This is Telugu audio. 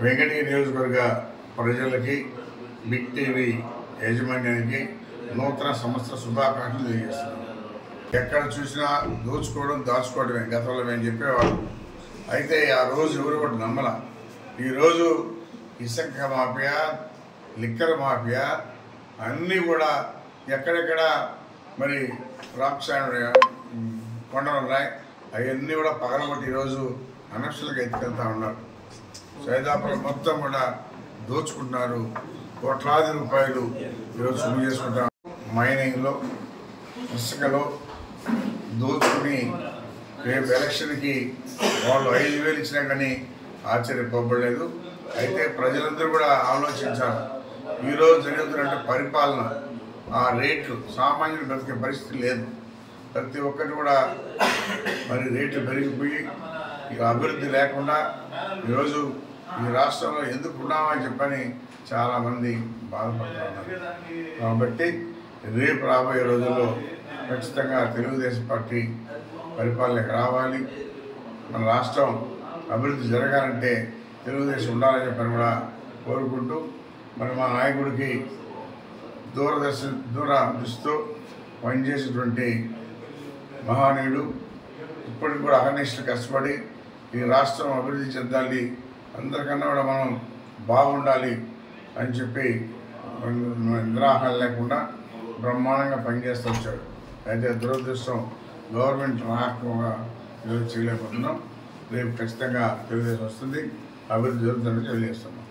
వెంకటగిరి నియోజకవర్గ ప్రజలకి బిగ్ టీవీ యాజమాన్యానికి నూతన సంవత్సర శుభాకాంక్షలు తెలియజేస్తున్నాను. ఎక్కడ చూసినా దోచుకోవడం దాచుకోవడమే గతంలో మేము చెప్పేవాళ్ళం. అయితే ఆ రోజు ఎవరు కూడా నమ్మల. ఈరోజు ఇసుక మాఫియా, లిక్కర్ మాఫియా అన్నీ కూడా ఎక్కడెక్కడ మరి రాక్షసాయన కొండలు ఉన్నాయి, అవన్నీ కూడా పగలగొట్టి ఈరోజు అనక్షలకు ఎత్తుకెళ్తా ఉన్నారు. సైదాపురం మొత్తం కూడా దోచుకుంటున్నారు. కోట్లాది రూపాయలు ఈరోజు సొమ్ము చేసుకుంటారు. మైనింగ్లో, ఇసుకలో దోచుకుని రేపు ఎలక్షన్కి వాళ్ళు 5,000 ఇచ్చినా కానీ ఆశ్చర్యపోబడలేదు. అయితే ప్రజలందరూ కూడా ఆలోచించాలి. ఈరోజు జరుగుతున్న పరిపాలన, ఆ రేట్లు సామాన్యులు బ్రతికే పరిస్థితి లేదు. ప్రతి ఒక్కటి కూడా మరి రేట్లు పెరిగిపోయి ఇక అభివృద్ధి లేకుండా ఈరోజు ఈ రాష్ట్రంలో ఎందుకు ఉన్నామని చెప్పని చాలామంది బాధపడుతున్నారు. కాబట్టి రేపు రాబోయే రోజుల్లో ఖచ్చితంగా తెలుగుదేశం పార్టీ పరిపాలనకు రావాలి. మన రాష్ట్రం అభివృద్ధి జరగాలంటే తెలుగుదేశం ఉండాలని చెప్పని కూడా కోరుకుంటూ మరి మా నాయకుడికి దూరదృష్టితో పనిచేసేటువంటి మహానీయుడు ఇప్పటికి కూడా అహర్నిశలు కష్టపడి ఈ రాష్ట్రం అభివృద్ధి చెందాలి, అందరికన్నా కూడా మనం బాగుండాలి అని చెప్పి నిద్రాహాలు లేకుండా బ్రహ్మాండంగా పనిచేస్తూ వచ్చాడు. అయితే దురదృష్టం గవర్నమెంట్ రాకుండా ఈరోజు చేయలేకపోతున్నాం. రేపు ఖచ్చితంగా తెలుగుదేశం వస్తుంది, అభివృద్ధి జరుగుతుందని తెలియజేస్తున్నాం.